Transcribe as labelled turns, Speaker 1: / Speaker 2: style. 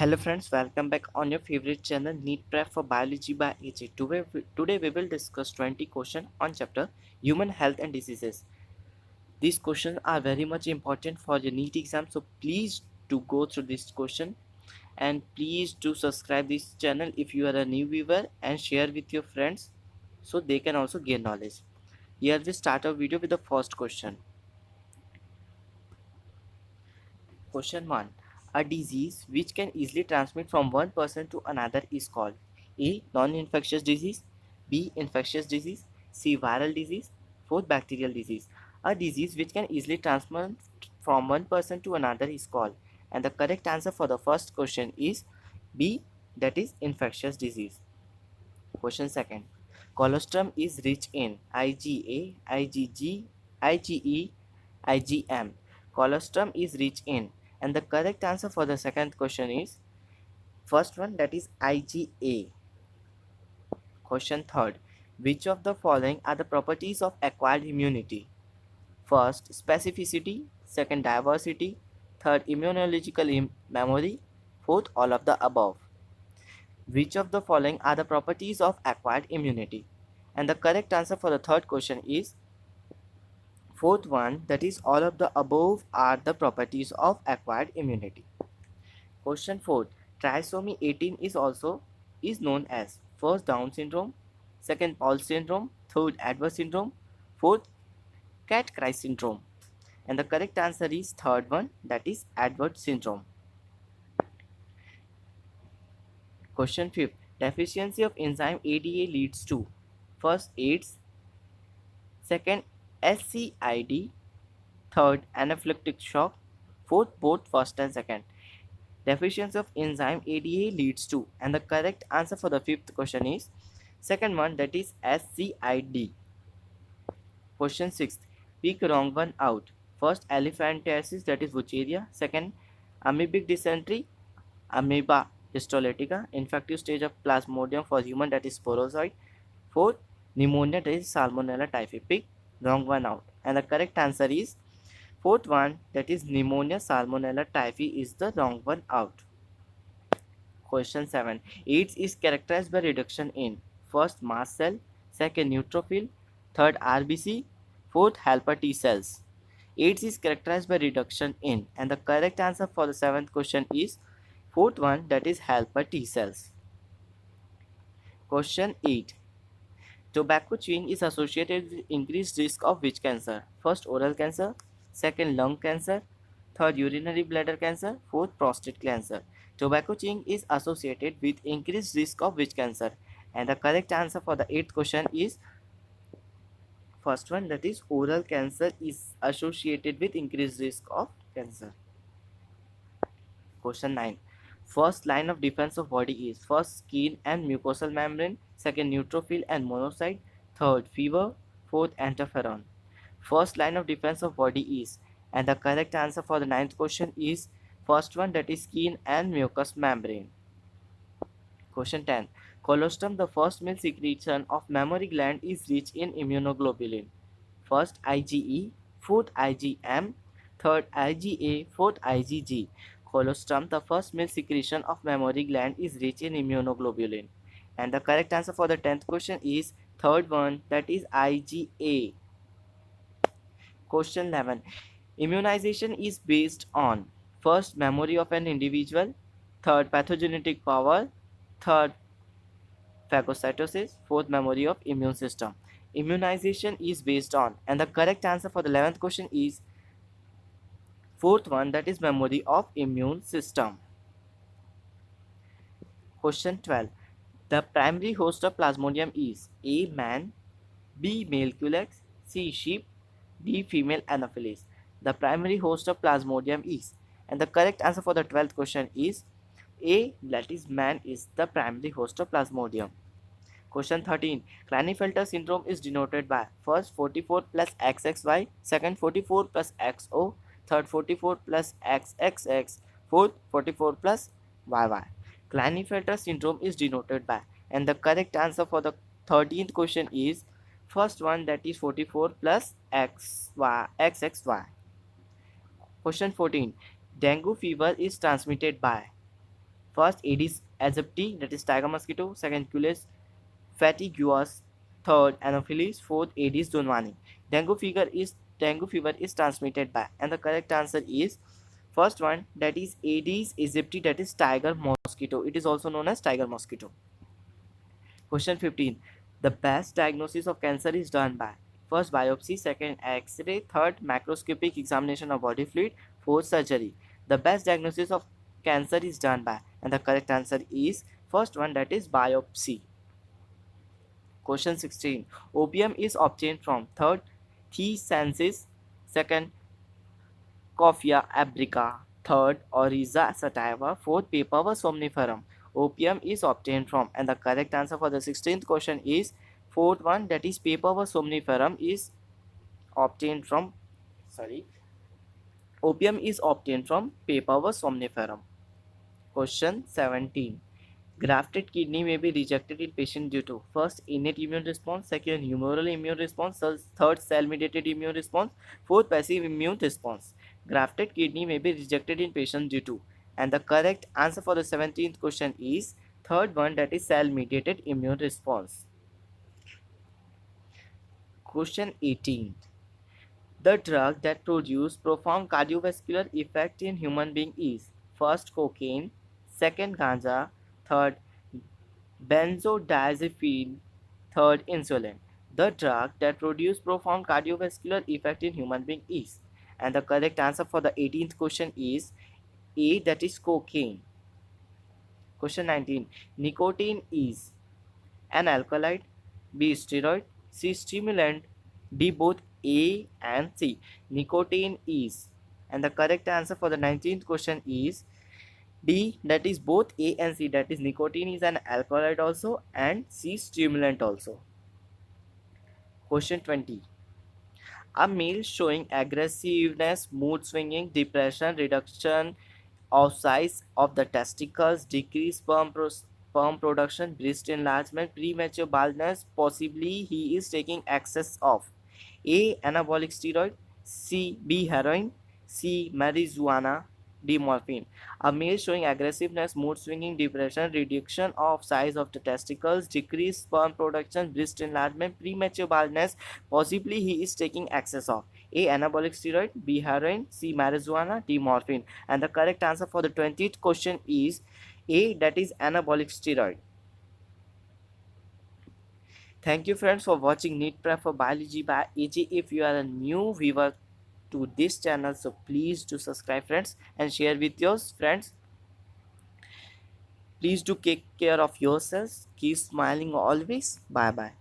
Speaker 1: Hello friends, welcome back on your favorite channel Neat Prep for Biology by AJ. Today we will discuss 20 questions on chapter Human Health and Diseases. These questions are very much important for your NEET exam, so please do go through this question and please do subscribe this channel if you are a new viewer and share with your friends so they can also gain knowledge. Here we start our video with the first question. Question 1. A disease which can easily transmit from one person to another is called A. Non-infectious disease, B. Infectious disease, C. Viral disease, 4. Bacterial disease. A disease which can easily transmit from one person to another is called, and the correct answer for the first question is B, that is infectious disease. Question second. Colostrum is rich in IgA, IgG, IgE, IgM. Colostrum is rich in, and the correct answer for the second question is first one, that is IgA. Question third. Which of the following are the properties of acquired immunity? First, specificity. Second, diversity. Third, immunological memory. Fourth, all of the above. Which of the following are the properties of acquired immunity? And the correct answer for the third question is fourth one, that is all of the above are the properties of acquired immunity. Question 4. Trisomy 18 is known as first Down syndrome, second Paul syndrome, third Edwards syndrome, fourth Cat-Christ syndrome. And the correct answer is third one, that is Edwards syndrome. Question 5. Deficiency of enzyme ADA leads to first AIDS, second SCID, third anaphylactic shock, fourth both first and second. Deficiency of enzyme ADA leads to, and the correct answer for the fifth question is second one, that is SCID. Question 6. Pick wrong one out. First elephantiasis, that is Wucheria. Second amoebic dysentery, Amoeba histolytica. Infective stage of Plasmodium for human, that is Sporozoid. Fourth, pneumonia, that is Salmonella typhi. Pick wrong one out, and the correct answer is fourth one, that is pneumonia Salmonella typhi is the wrong one out. Question 7. AIDS is characterized by reduction in first mast cell, second neutrophil, third RBC, fourth helper T cells. AIDS is characterized by reduction in, and the correct answer for the seventh question is fourth one, that is helper T cells. Question 8. Tobacco chewing is associated with increased risk of which cancer? First oral cancer, second lung cancer, third urinary bladder cancer, fourth prostate cancer. Tobacco chewing is associated with increased risk of which cancer? And the correct answer for the eighth question is first one, that is oral cancer is associated with increased risk of cancer. Question 9. First line of defense of body is first skin and mucosal membrane, second neutrophil and monocyte, third fever, fourth interferon. First line of defense of body is, and the correct answer for the ninth question is first one, that is skin and mucous membrane. Question 10. Colostrum, the first male secretion of mammary gland, is rich in immunoglobulin. First IgE, fourth IgM, third IgA, fourth IgG. Colostrum, the first male secretion of mammary gland, is rich in immunoglobulin. And the correct answer for the 10th question is third one, that is IgA. Question 11. Immunization is based on first memory of an individual, third pathogenetic power, third phagocytosis, fourth memory of immune system. Immunization is based on, and the correct answer for the 11th question is fourth one, that is memory of immune system. Question 12. The primary host of Plasmodium is A. Man, B. Male Culex, C. Sheep, D. Female Anopheles. The primary host of Plasmodium is, and the correct answer for the 12th question is A, that is man is the primary host of Plasmodium. Question 13. Klinefelter syndrome is denoted by first 44 plus XXY, second 44 plus XO, third 44 plus XXX, fourth 44 plus YY. Klinefelter syndrome is denoted by, and the correct answer for the 13th question is first one, that is 44 plus XXY. Question 14. Dengue fever is transmitted by First, Aedes aegypti, that is tiger mosquito. Second, Culex fatigue. Third, Anopheles. Fourth, Aedes aegypti. Dengue fever is transmitted by, and the correct answer is first one, that is Aedes aegypti, that is tiger mosquito. It is also known as tiger mosquito. Question 15. The best diagnosis of cancer is done by first biopsy, second X-ray, third macroscopic examination of body fluid, fourth surgery. The best diagnosis of cancer is done by, and the correct answer is first one, that is biopsy. Question 16. Opium is obtained from third Thesensis, second Coffea abrica, third Oryza sativa, fourth Papaver somniferum. Opium is obtained from, and the correct answer for the 16th question is fourth one, that is Papaver somniferum is obtained from, sorry, opium is obtained from Papaver somniferum. Question 17. Grafted kidney may be rejected in patient due to first innate immune response, second humoral immune response, third cell mediated immune response, fourth passive immune response. Grafted kidney may be rejected in patient due to, and the correct answer for the 17th question is third one, that is cell mediated immune response. Question 18. The drug that produces profound cardiovascular effect in human being is first cocaine, second ganja, third benzodiazepine, third insulin. The drug that produces profound cardiovascular effect in human being is, and the correct answer for the 18th question is A, that is cocaine. Question 19. Nicotine is an alkaloid, B, steroid, C, stimulant, D, both A and C. Nicotine is, and the correct answer for the 19th question is D, that is both A and C, that is nicotine is an alkaloid also and C, stimulant also. Question 20. A male showing aggressiveness, mood swinging, depression, reduction of size of the testicles, decreased sperm production, breast enlargement, premature baldness, possibly he is taking excess of A, anabolic steroid, C, B, heroin, C, marijuana, D, morphine. A male showing aggressiveness, mood swinging, depression, reduction of size of the testicles, decreased sperm production, breast enlargement, premature baldness, possibly he is taking excess of A, anabolic steroid, B, heroin, C, marijuana, D, morphine. And the correct answer for the 20th question is A, that is anabolic steroid. Thank you friends for watching NEET Prep for Biology by AJ. If you are a new viewer to this channel, so please do subscribe friends and share with your friends. Please do take care of yourselves. Keep smiling always. Bye bye.